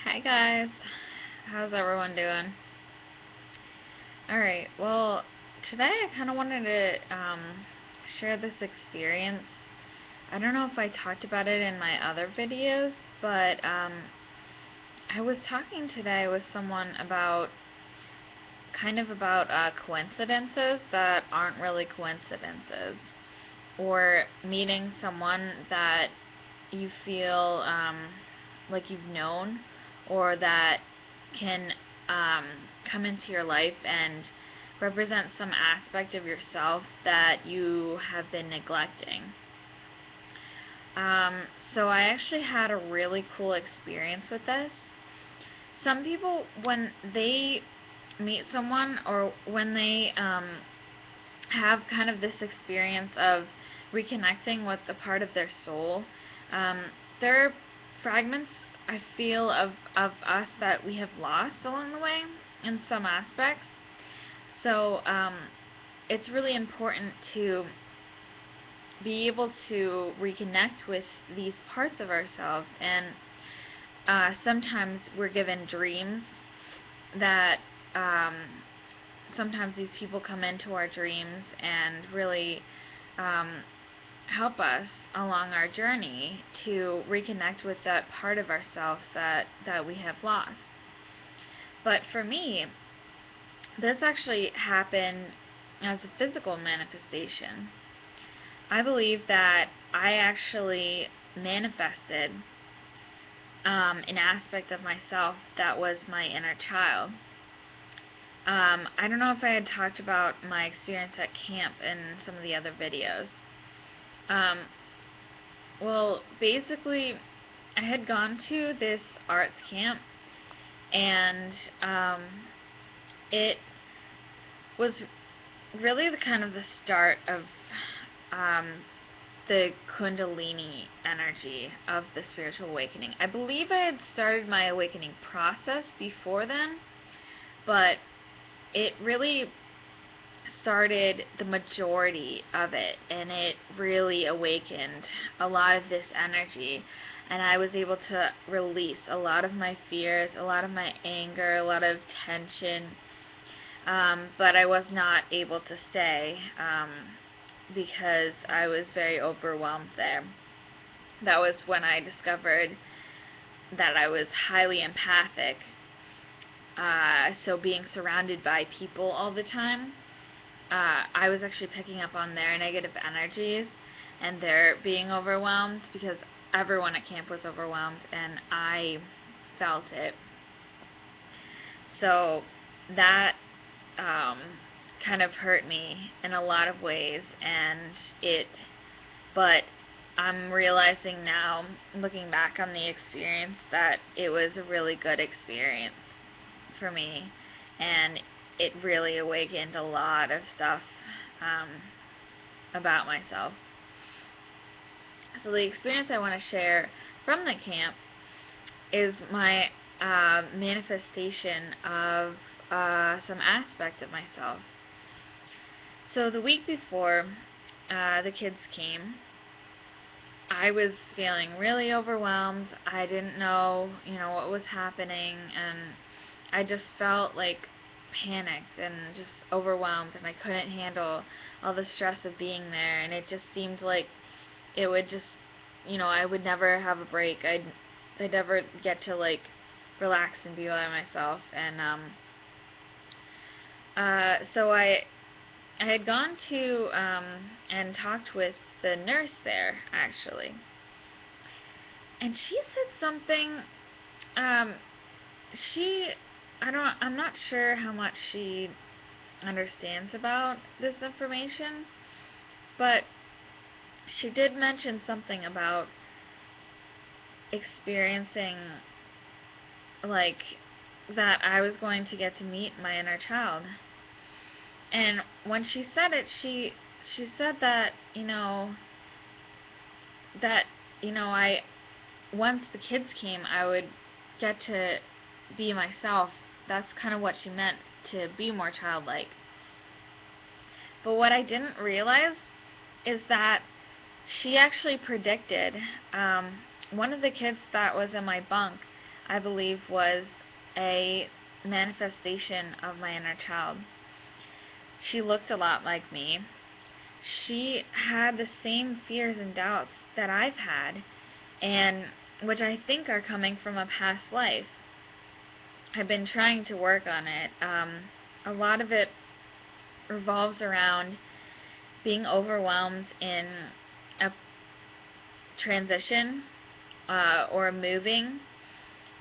Hi guys, how's everyone doing? Alright, well, today I kind of wanted to share this experience. I don't know if I talked about it in my other videos, but I was talking today with someone about coincidences that aren't really coincidences, or meeting someone that you feel like you've known, or that can um, come into your life and represent some aspect of yourself that you have been neglecting. Um, so I actually had a really cool experience with this. Some people, when they meet someone, or when they have kind of this experience of reconnecting with a part of their soul, um, there are fragments, I feel, of us that we have lost along the way in some aspects. So it's really important to be able to reconnect with these parts of ourselves. And sometimes we're given dreams that um, sometimes these people come into our dreams and really um, help us along our journey to reconnect with that part of ourselves that we have lost. But for me, this actually happened as a physical manifestation. I believe that I actually manifested an aspect of myself that was my inner child. I don't know if I had talked about my experience at camp in some of the other videos. Um, well, basically, I had gone to this arts camp, and it was really the kind of the start of um, the Kundalini energy of the spiritual awakening. I believe I had started my awakening process before then, but it really started the majority of it, and it really awakened a lot of this energy, and I was able to release a lot of my fears, a lot of my anger, a lot of tension, but I was not able to stay because I was very overwhelmed there. That was when I discovered that I was highly empathic. So being surrounded by people all the time, I was actually picking up on their negative energies and their being overwhelmed, because everyone at camp was overwhelmed and I felt it. So that um, kind of hurt me in a lot of ways, and but I'm realizing now, looking back on the experience, that it was a really good experience for me, and it really awakened a lot of stuff um, about myself. So the experience I want to share from the camp is my manifestation of some aspect of myself. So the week before the kids came, I was feeling really overwhelmed. I didn't know, what was happening, and I just felt like panicked and just overwhelmed, and I couldn't handle all the stress of being there, and it just seemed like it would just, I would never have a break. I'd never get to like relax and be by myself. And so I had gone to and talked with the nurse there, actually, and she said something. Um, she, I'm not sure how much she understands about this information, but she did mention something about experiencing, like, that I was going to get to meet my inner child. And when she said it, she said that, that, I once the kids came, I would get to be myself. That's kind of what she meant, to be more childlike. But what I didn't realize is that she actually predicted, one of the kids that was in my bunk. I believe was a manifestation of my inner child. She looked a lot like me. She had the same fears and doubts that I've had, and which I think are coming from a past life. I've been trying to work on it. A lot of it revolves around being overwhelmed in a transition or moving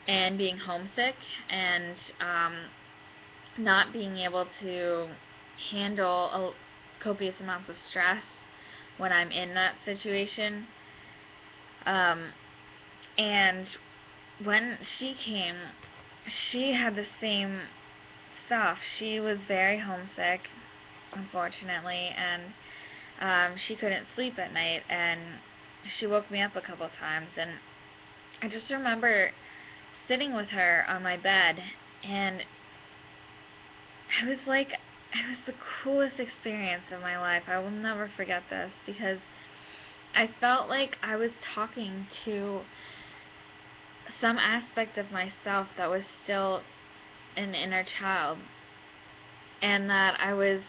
and being homesick and not being able to handle copious amounts of stress when I'm in that situation. And when she came, she had the same stuff. She was very homesick, unfortunately, and she couldn't sleep at night, and she woke me up a couple times, and I just remember sitting with her on my bed, and it was the coolest experience of my life. I will never forget this, because I felt like I was talking to some aspect of myself that was still an inner child, and that I was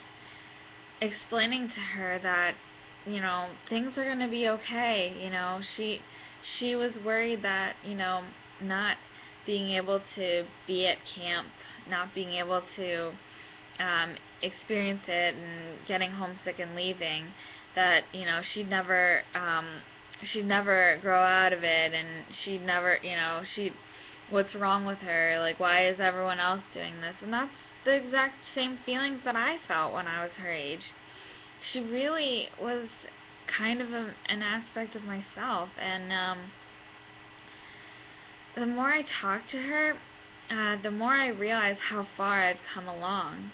explaining to her that, things are going to be okay. She was worried that, not being able to be at camp, not being able to experience it, and getting homesick and leaving, that, she'd never grow out of it, and she'd never, what's wrong with her? Like, why is everyone else doing this? And that's the exact same feelings that I felt when I was her age. She really was kind of an aspect of myself, and the more I talked to her, the more I realized how far I've come along.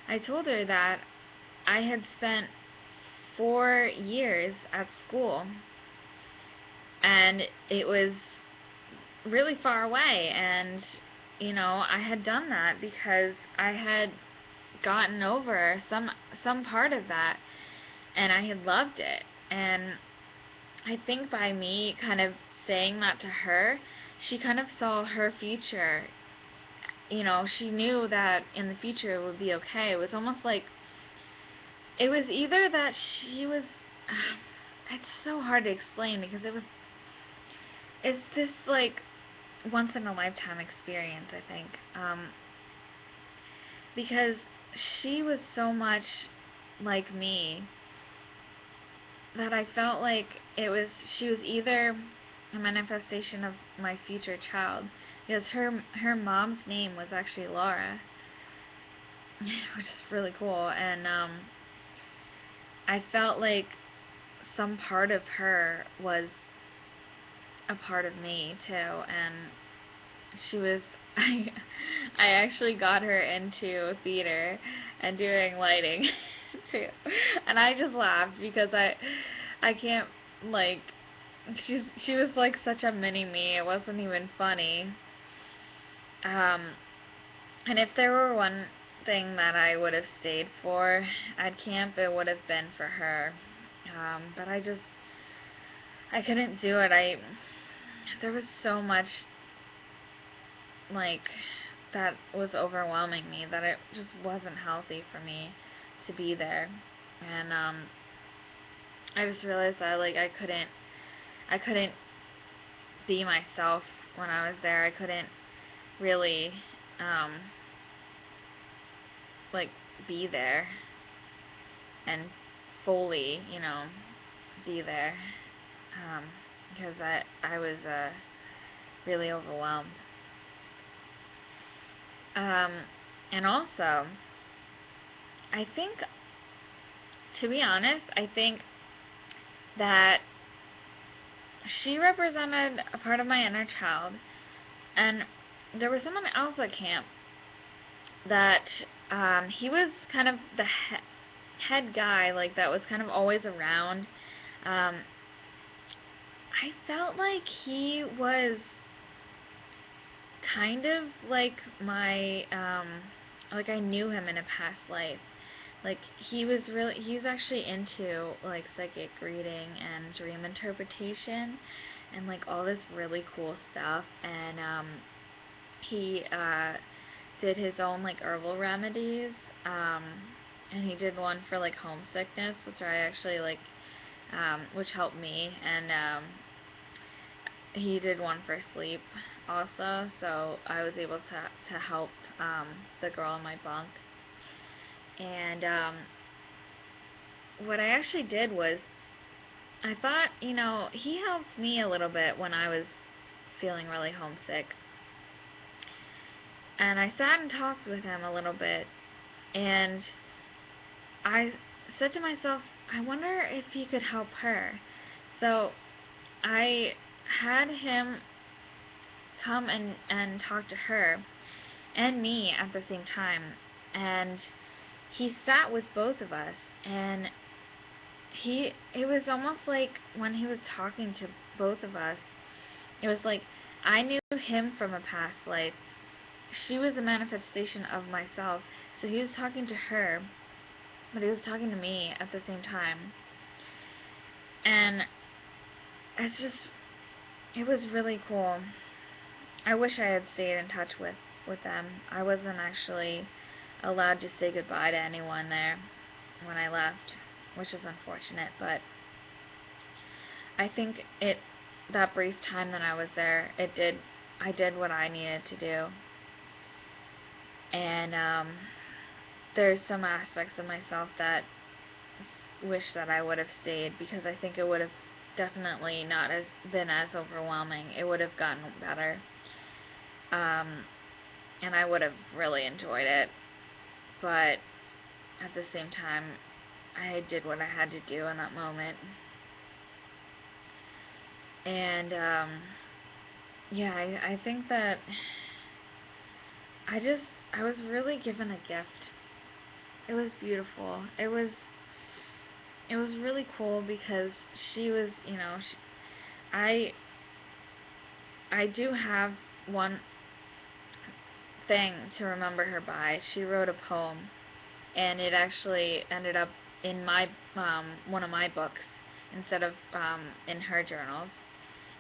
I told her that I had spent 4 years at school, and it was really far away, and I had done that because I had gotten over some part of that, and I had loved it. And I think by me kind of saying that to her, she kind of saw her future. She knew that in the future it would be okay. It was almost like, it was either that she was it's so hard to explain, because it's this like once in a lifetime experience, I think, because she was so much like me that I felt like she was either a manifestation of my future child, because her mom's name was actually Laura, which is really cool, and I felt like some part of her was a part of me too, and she was I actually got her into theater and doing lighting too, and I just laughed because I can't, like, she was like such a mini me. It wasn't even funny. And if there were one thing that I would have stayed for at camp, it would have been for her. But I couldn't do it. There was so much, like, that was overwhelming me, that it just wasn't healthy for me to be there. And I just realized that, like, I couldn't be myself when I was there. I couldn't really like be there and fully, be there, because I was really overwhelmed. And also, I think, to be honest, I think that she represented a part of my inner child, and there was someone else at camp that he was kind of the head guy, like, that was kind of always around. I felt like he was kind of like my, like, I knew him in a past life. Like, he's actually into, like, psychic reading and dream interpretation, and like all this really cool stuff. And he did his own like herbal remedies, um, and he did one for like homesickness, which I actually like, which helped me. And he did one for sleep also, so I was able to help the girl in my bunk. And what I actually did was, I thought, he helped me a little bit when I was feeling really homesick. And I sat and talked with him a little bit, and I said to myself, I wonder if he could help her. So I had him come and talk to her and me at the same time. And he sat with both of us, and it was almost like when he was talking to both of us, it was like I knew him from a past life. She was a manifestation of myself. So he was talking to her, but he was talking to me at the same time. And it's just, it was really cool. I wish I had stayed in touch with them. I wasn't actually allowed to say goodbye to anyone there when I left, which is unfortunate, but I think that brief time that I was there, I did what I needed to do. And there's some aspects of myself that wish that I would have stayed, because I think it would have definitely not been as overwhelming. It would have gotten better. And I would have really enjoyed it. But at the same time, I did what I had to do in that moment. And yeah, I think that I was really given a gift. It was beautiful. It was really cool, because she was, I do have one thing to remember her by. She wrote a poem, and it actually ended up in my one of my books instead of in her journals.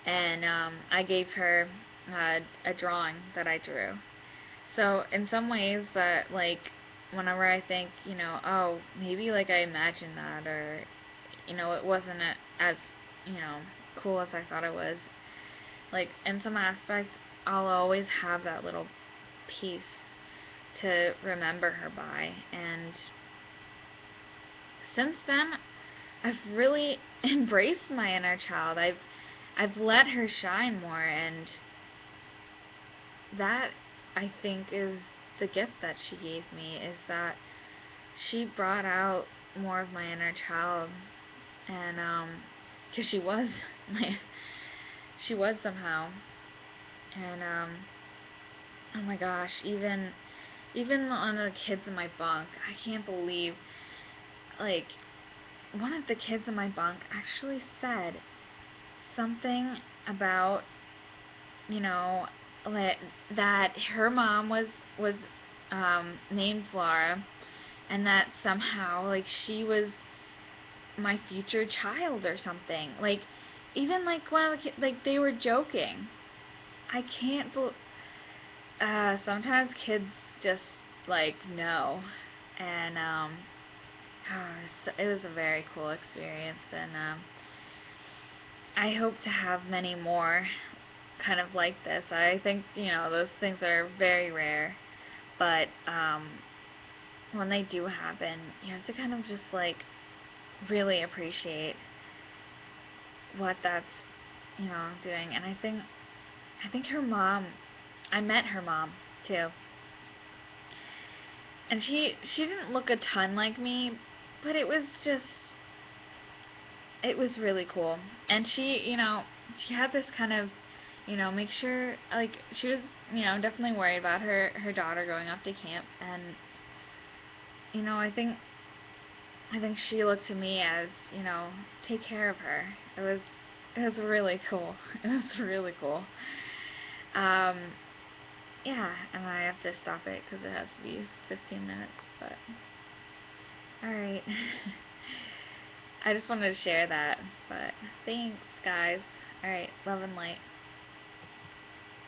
And I gave her a drawing that I drew. So in some ways, like, whenever I think, oh, maybe like I imagined that, or it wasn't as cool as I thought it was. Like, in some aspects, I'll always have that little piece to remember her by. And since then, I've really embraced my inner child. I've let her shine more, and that, I think, is the gift that she gave me, is that she brought out more of my inner child. And because she was she was somehow. And oh my gosh, even on the kids in my bunk, I can't believe, like, one of the kids in my bunk actually said something about, that her mom was named Laura, and that somehow, like, she was my future child or something. Like, even like one of the like, they were joking. I can't believe. Sometimes kids just like know. And it was a very cool experience, and I hope to have many more kind of like this. I think, those things are very rare, but when they do happen, you have to kind of just like really appreciate what that's, doing. And I think her mom, I met her mom too. And she didn't look a ton like me, but it was really cool. And she had this kind of, make sure, like, she was, definitely worried about her daughter going off to camp. And I think she looked to me as, take care of her. It was really cool. It was really cool. Um, yeah, and I have to stop it because it has to be 15 minutes, but alright. I just wanted to share that, but thanks, guys. Alright, love and light.